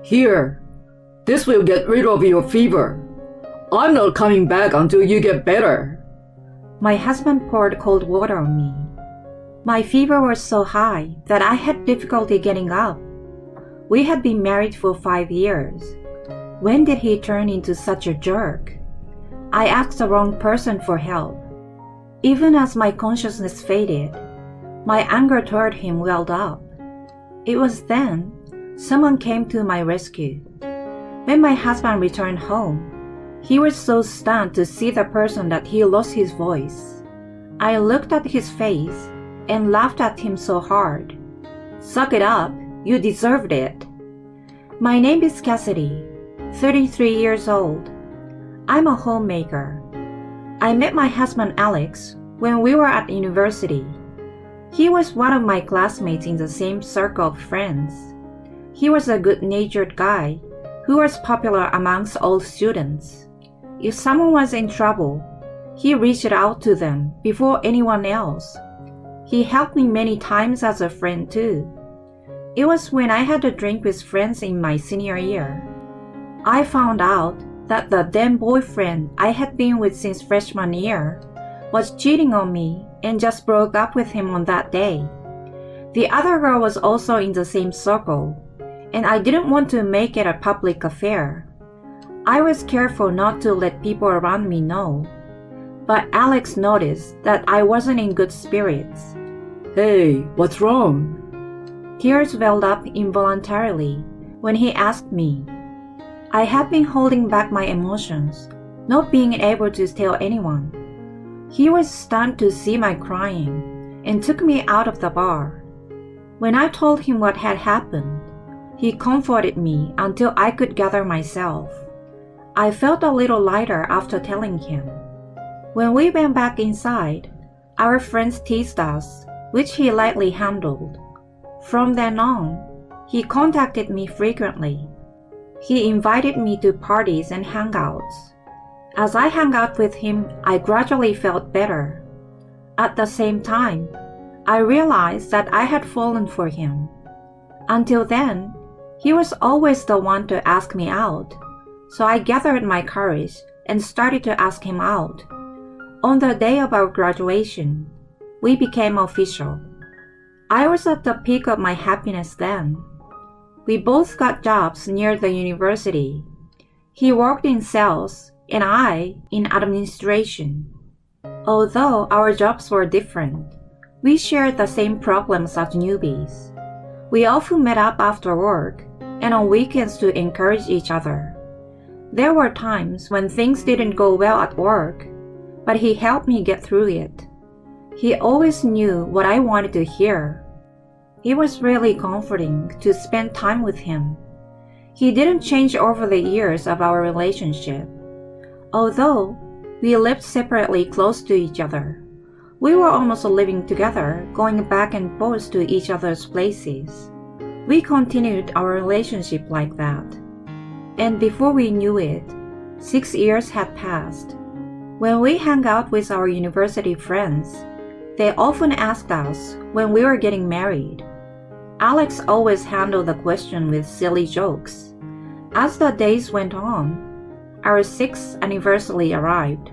Here, this will get rid of your fever. I'm not coming back until you get better. My husband poured cold water on me. My fever was so high that I had difficulty getting up. We had been married for 5 years. When did he turn into such a jerk? I asked the wrong person for help. Even as my consciousness faded, my anger toward him welled up. It was then someone came to my rescue. When my husband returned home, he was so stunned to see the person that he lost his voice. I looked at his face and laughed at him so hard. Suck it up, you deserved it. My name is Cassidy, 33 years old. I'm a homemaker. I met my husband Alex when we were at university. He was one of my classmates in the same circle of friends. He was a good-natured guy who was popular amongst all students. If someone was in trouble, he reached out to them before anyone else. He helped me many times as a friend too. It was when I had a drink with friends in my senior year. I found out that the then boyfriend I had been with since freshman year was cheating on me and just broke up with him on that day. The other girl was also in the same circle, and I didn't want to make it a public affair. I was careful not to let people around me know, but Alex noticed that I wasn't in good spirits. Hey, what's wrong? Tears welled up involuntarily when he asked me. I had been holding back my emotions, not being able to tell anyone. He was stunned to see my crying and took me out of the bar. When I told him what had happened, he comforted me until I could gather myself. I felt a little lighter after telling him. When we went back inside, our friends teased us, which he lightly handled. From then on, he contacted me frequently. He invited me to parties and hangouts. As I hung out with him, I gradually felt better. At the same time, I realized that I had fallen for him. Until then, he was always the one to ask me out, so I gathered my courage and started to ask him out. On the day of our graduation, we became official. I was at the peak of my happiness then. We both got jobs near the university. He worked in sales and I in administration. Although our jobs were different, we shared the same problems as newbies. We often met up after work and on weekends to encourage each other. There were times when things didn't go well at work, but he helped me get through it. He always knew what I wanted to hear. It was really comforting to spend time with him. He didn't change over the years of our relationship. Although we lived separately close to each other, we were almost living together, going back and forth to each other's places. We continued our relationship like that. And before we knew it, 6 years had passed. When we hung out with our university friends, they often asked us when we were getting married. Alex always handled the question with silly jokes. As the days went on, our 6th anniversary arrived.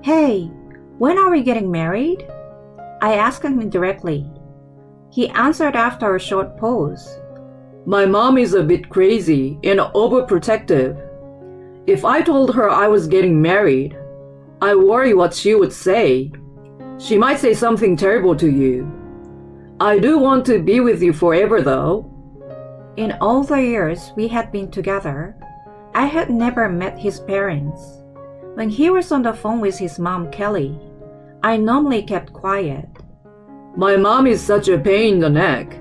Hey, when are we getting married? I asked him directly. He answered after a short pause. My mom is a bit crazy and overprotective. If I told her I was getting married, I worry what she would say. She might say something terrible to you. I do want to be with you forever, though. In all the years we had been together, I had never met his parents. When he was on the phone with his mom, Kelly, I normally kept quiet. My mom is such a pain in the neck.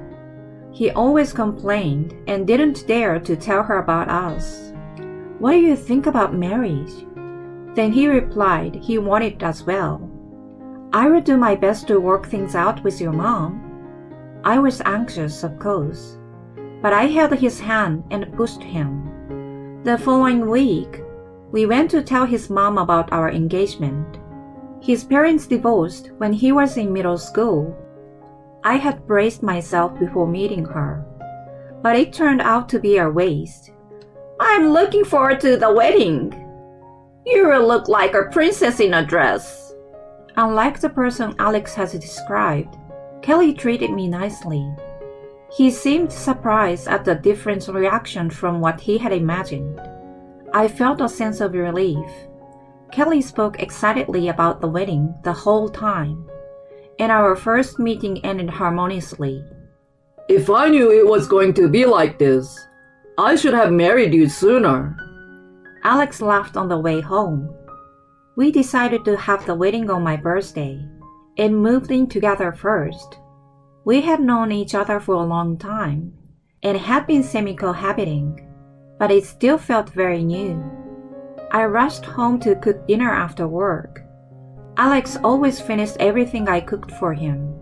He always complained and didn't dare to tell her about us. What do you think about marriage? Then he replied he wanted it as well. I will do my best to work things out with your mom. I was anxious, of course, but I held his hand and pushed him. The following week, we went to tell his mom about our engagement. His parents divorced when he was in middle school. I had braced myself before meeting her. but it turned out to be a waste. I'm looking forward to the wedding. You will look like a princess in a dress. Unlike the person Alex has described, Kelly treated me nicely. He seemed surprised at the different reaction from what he had imagined. I felt a sense of relief. Kelly spoke excitedly about the wedding the whole time, and our first meeting ended harmoniously. If I knew it was going to be like this, I should have married you sooner. Alex laughed on the way home. We decided to have the wedding on my birthday and moved in together first. We had known each other for a long time and had been semi-cohabiting, but it still felt very new. I rushed home to cook dinner after work. Alex always finished everything I cooked for him.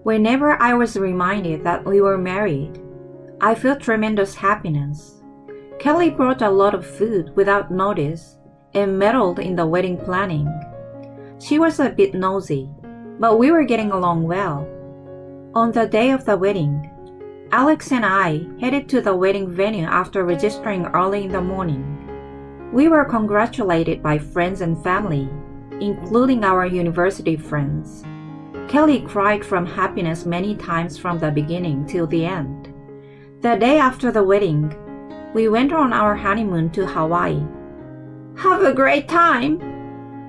Whenever I was reminded that we were married, I felt tremendous happiness. Kelly brought a lot of food without notice and meddled in the wedding planning. She was a bit nosy, but we were getting along well. On the day of the wedding, Alex and I headed to the wedding venue after registering early in the morning. We were congratulated by friends and family, including our university friends. Kelly cried from happiness many times from the beginning till the end. The day after the wedding, we went on our honeymoon to Hawaii. Have a great time.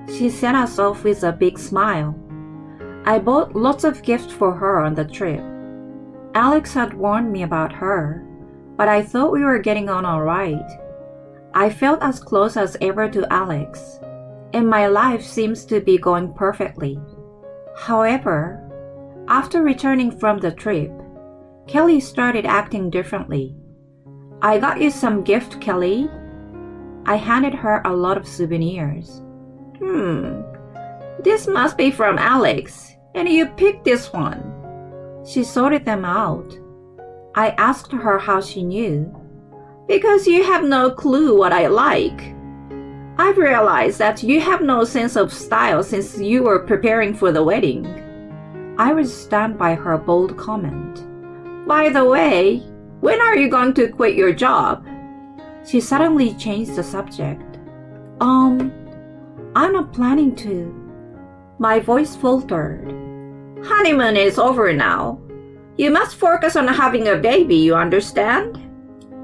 She sent us off with a big smile. I bought lots of gifts for her on the trip. Alex had warned me about her, but I thought we were getting on all right. I felt as close as ever to Alex, and my life seems to be going perfectly. However, after returning from the trip, Kelly started acting differently. I got you some gift, Kelly. I handed her a lot of souvenirs. This must be from Alex, and you picked this one. She sorted them out. I asked her how she knew. Because you have no clue what I like. I've realized that you have no sense of style since you were preparing for the wedding. I was stunned by her bold comment. By the way, when are you going to quit your job? She suddenly changed the subject. I'm not planning to. My voice faltered. Honeymoon is over now. You must focus on having a baby, you understand?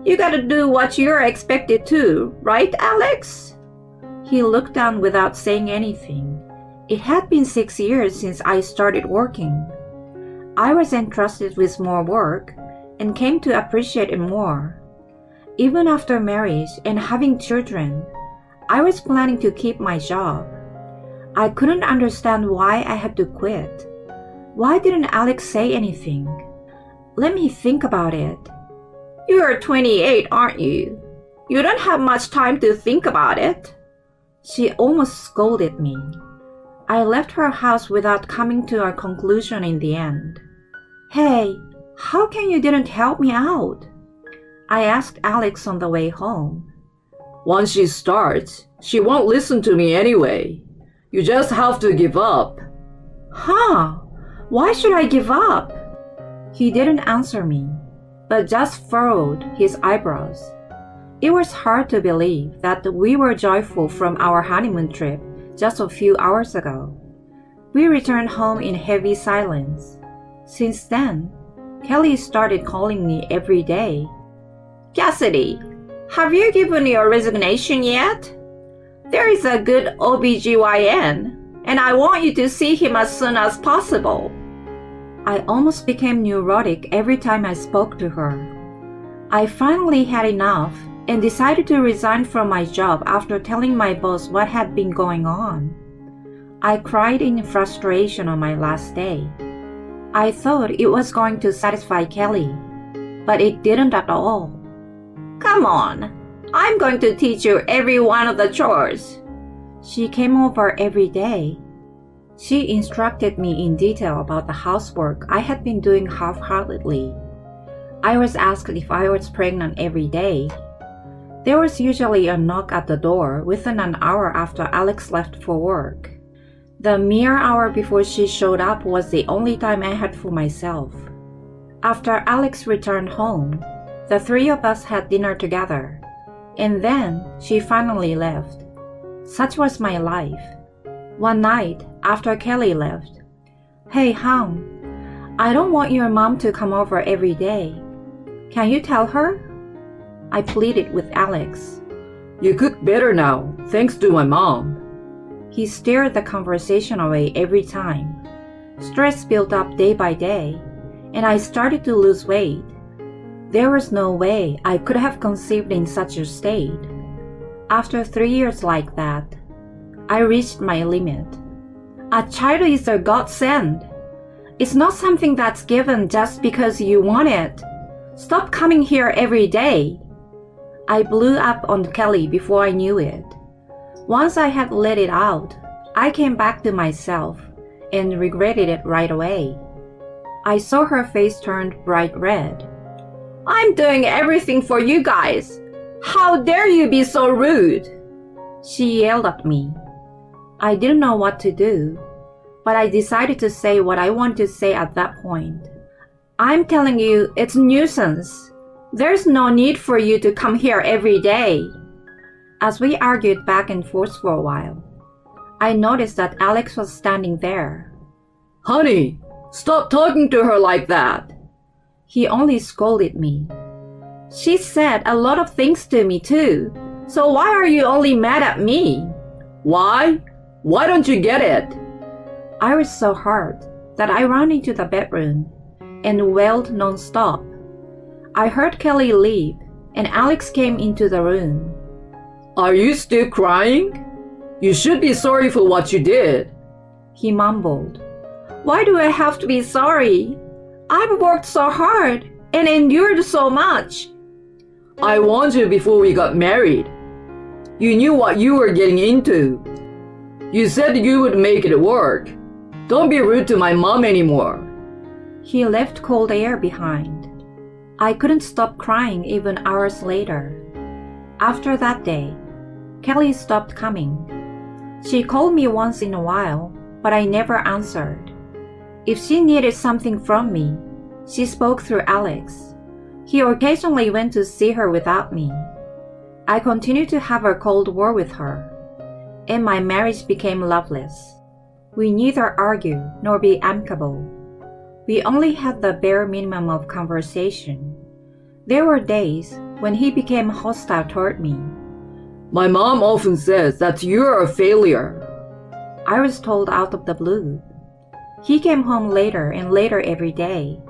You gotta do what you're expected to, right, Alex? He looked down without saying anything. It had been 6 years since I started working. I was entrusted with more work and came to appreciate it more. Even after marriage and having children, I was planning to keep my job. I couldn't understand why I had to quit. Why didn't Alex say anything? Let me think about it. You're 28, aren't you? You don't have much time to think about it. She almost scolded me. I left her house without coming to a conclusion in the end. Hey, how can you didn't help me out? I asked Alex on the way home. Once she starts, she won't listen to me anyway. You just have to give up. Huh? Why should I give up? He didn't answer me, but just furrowed his eyebrows. It was hard to believe that we were joyful from our honeymoon trip just a few hours ago. We returned home in heavy silence. Since then, Kelly started calling me every day. Cassidy, have you given your resignation yet? There is a good OBGYN, and I want you to see him as soon as possible. I almost became neurotic every time I spoke to her. I finally had enough and decided to resign from my job after telling my boss what had been going on. I cried in frustration on my last day. I thought it was going to satisfy Kelly, but it didn't at all. Come on, I'm going to teach you every one of the chores. She came over every day. She instructed me in detail about the housework I had been doing half-heartedly. I was asked if I was pregnant every day. There was usually a knock at the door within an hour after Alex left for work. The mere hour before she showed up was the only time I had for myself. After Alex returned home, The three of us had dinner together, and then she finally left. Such was my life. One night, after Kelly left, "Hey, hon, I don't want your mom to come over every day. Can you tell her?" I pleaded with Alex. You cook better now, thanks to my mom. He steered the conversation away every time. Stress built up day by day, and I started to lose weight. There was no way I could have conceived in such a state. After 3 years like that, I reached my limit. A child is a godsend. It's not something that's given just because you want it. Stop coming here every day. I blew up on Kelly before I knew it. Once I had let it out, I came back to myself and regretted it right away. I saw her face turned bright red. I'm doing everything for you guys. How dare you be so rude? She yelled at me. I didn't know what to do, but I decided to say what I wanted to say at that point. I'm telling you, it's nuisance. There's no need for you to come here every day. As we argued back and forth for a while, I noticed that Alex was standing there. Honey, stop talking to her like that. He only scolded me. She said a lot of things to me too. So why are you only mad at me? Why? Why don't you get it? I was so hurt that I ran into the bedroom and wailed non-stop. I heard Kelly leave and Alex came into the room. Are you still crying? You should be sorry for what you did. He mumbled. Why do I have to be sorry? I've worked so hard and endured so much. I warned you before we got married. You knew what you were getting into. You said you would make it work. Don't be rude to my mom anymore. He left cold air behind. I couldn't stop crying even hours later. After that day, Kelly stopped coming. She called me once in a while, but I never answered. If she needed something from me, she spoke through Alex. He occasionally went to see her without me. I continued to have a cold war with her, and my marriage became loveless. We neither argue nor be amicable. We only had the bare minimum of conversation. There were days when he became hostile toward me. My mom often says that you're a failure. I was told out of the blue. He came home later and later every day,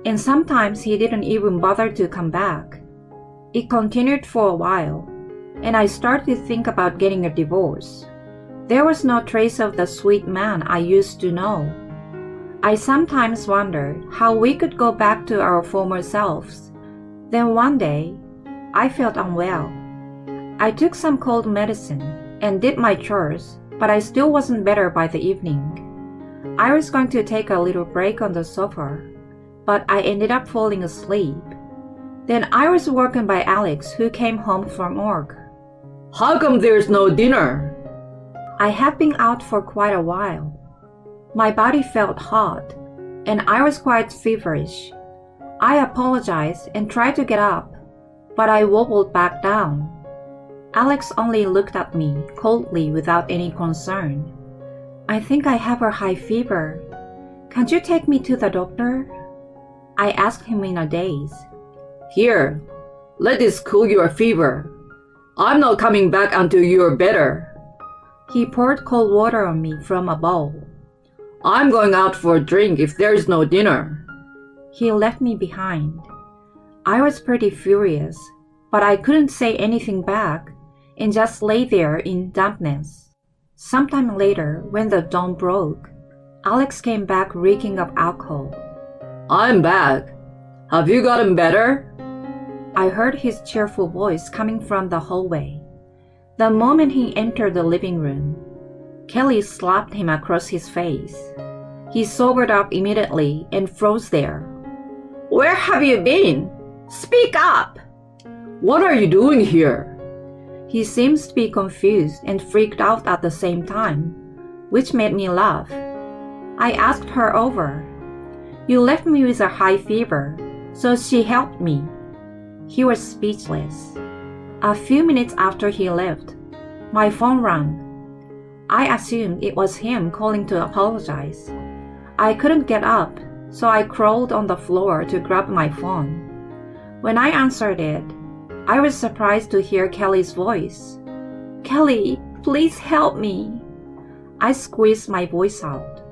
and sometimes he didn't even bother to come back. It continued for a while, and I started to think about getting a divorce. There was no trace of the sweet man I used to know. I sometimes wondered how we could go back to our former selves. Then one day, I felt unwell. I took some cold medicine and did my chores, but I still wasn't better by the evening. I was going to take a little break on the sofa, but I ended up falling asleep. Then I was woken by Alex, who came home from work. How come there's no dinner? I had been out for quite a while. My body felt hot, and I was quite feverish. I apologized and tried to get up, but I wobbled back down. Alex only looked at me coldly without any concern. I think I have a high fever. Can't you take me to the doctor? I asked him in a daze. Here, let this cool your fever. I'm not coming back until you're better. He poured cold water on me from a bowl. I'm going out for a drink if there's no dinner. He left me behind. I was pretty furious, but I couldn't say anything back and just lay there in dampness. Sometime later, when the dawn broke, Alex came back reeking of alcohol. I'm back. Have you gotten better? I heard his cheerful voice coming from the hallway. The moment he entered the living room, Kelly slapped him across his face. He sobered up immediately and froze there. Where have you been? Speak up! What are you doing here? He seems to be confused and freaked out at the same time, which made me laugh. I asked her over. You left me with a high fever, so she helped me. He was speechless. A few minutes after he left, my phone rang. I assumed it was him calling to apologize. I couldn't get up, so I crawled on the floor to grab my phone. When I answered it, I was surprised to hear Kelly's voice. "Kelly, please help me." I squeezed my voice out.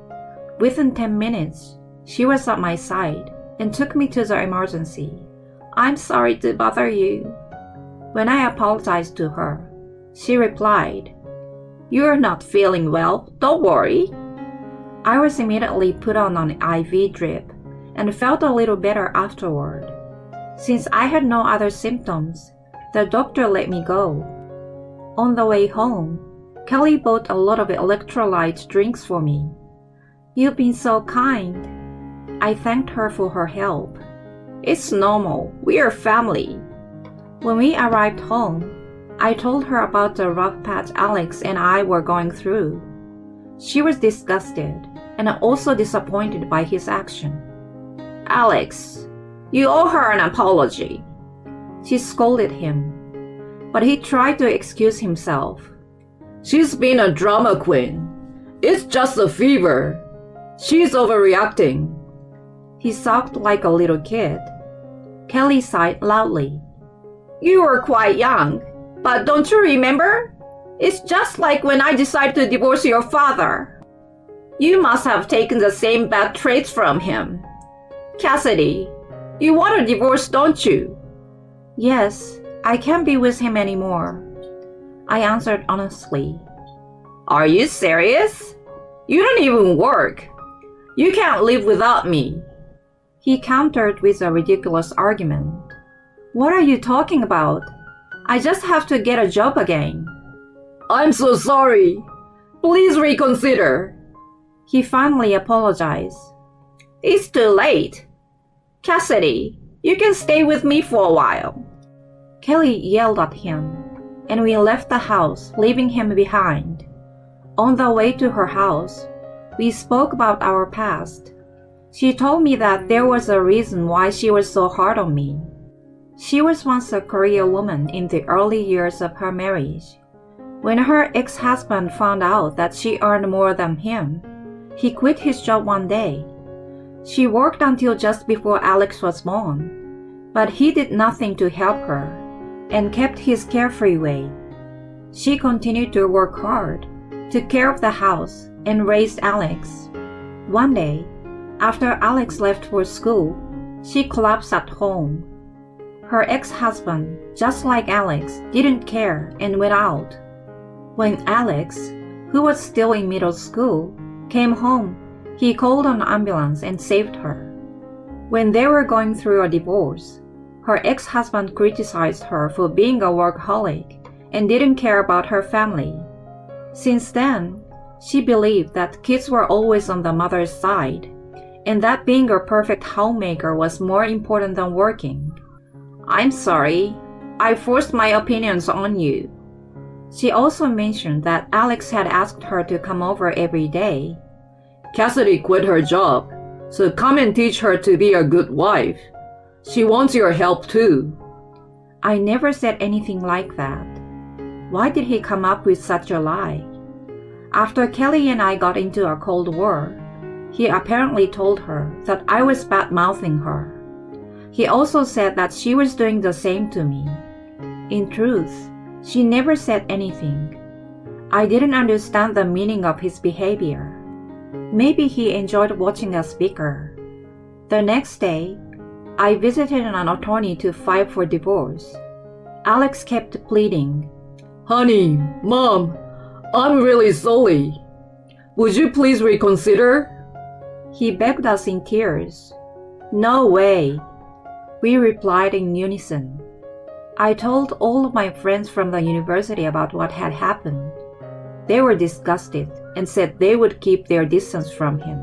Within 10 minutes, she was at my side and took me to the emergency. "I'm sorry to bother you." When I apologized to her, she replied, "You're not feeling well, don't worry." I was immediately put on an IV drip and felt a little better afterward. Since I had no other symptoms, the doctor let me go. On the way home, Kelly bought a lot of electrolyte drinks for me. "You've been so kind." I thanked her for her help. It's normal. We're family. When we arrived home, I told her about the rough patch Alex and I were going through. She was disgusted and also disappointed by his action. "Alex, you owe her an apology." She scolded him, but he tried to excuse himself. She's been a drama queen. It's just a fever. She's overreacting. He sulked like a little kid. Kelly sighed loudly. You were quite young, but don't you remember? It's just like when I decided to divorce your father. You must have taken the same bad traits from him. Cassidy, you want a divorce, don't you? Yes, I can't be with him anymore. I answered honestly. Are you serious? You don't even work. You can't live without me. He countered with a ridiculous argument. What are you talking about? I just have to get a job again. I'm so sorry. Please reconsider. He finally apologized. It's too late. Cassidy, you can stay with me for a while. Kelly yelled at him, and we left the house, leaving him behind. On the way to her house, we spoke about our past. She told me that there was a reason why she was so hard on me. She was once a career woman in the early years of her marriage. When her ex-husband found out that she earned more than him, he quit his job one day. She worked until just before Alex was born, but he did nothing to help her and kept his carefree way. She continued to work hard, took care of the house, and raised Alex. One day, after Alex left for school, she collapsed at home. Her ex-husband, just like Alex, didn't care and went out. When Alex, who was still in middle school, came home, he called an ambulance and saved her. When they were going through a divorce, her ex-husband criticized her for being a workaholic and didn't care about her family. Since then, she believed that kids were always on the mother's side, and that being a perfect homemaker was more important than working. I'm sorry, I forced my opinions on you. She also mentioned that Alex had asked her to come over every day. Cassidy quit her job, so come and teach her to be a good wife. She wants your help too. I never said anything like that. Why did he come up with such a lie? After Kelly and I got into a Cold War, he apparently told her that I was bad-mouthing her. He also said that she was doing the same to me. In truth, she never said anything. I didn't understand the meaning of his behavior. Maybe he enjoyed watching us bicker. The next day, I visited an attorney to file for divorce. Alex kept pleading. Honey, Mom, I'm really sorry. Would you please reconsider? He begged us in tears. No way. We replied in unison. I told all of my friends from the university about what had happened. They were disgusted and said they would keep their distance from him.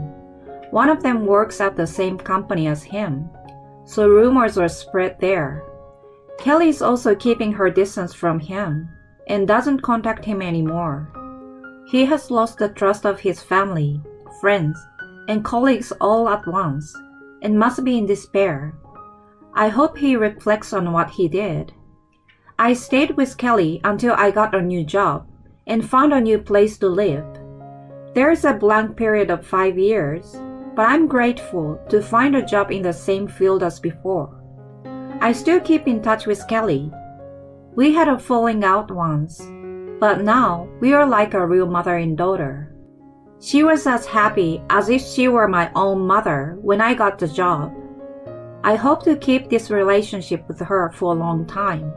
One of them works at the same company as him, so rumors were spread there. Kelly is also keeping her distance from him and doesn't contact him anymore. He has lost the trust of his family, friends, and colleagues all at once and must be in despair. I hope he reflects on what he did. I stayed with Kelly until I got a new job and found a new place to live. There's a blank period of 5 years, but I'm grateful to find a job in the same field as before. I still keep in touch with Kelly. We had a falling out once, but now we are like a real mother and daughter. She was as happy as if she were my own mother when I got the job. I hope to keep this relationship with her for a long time.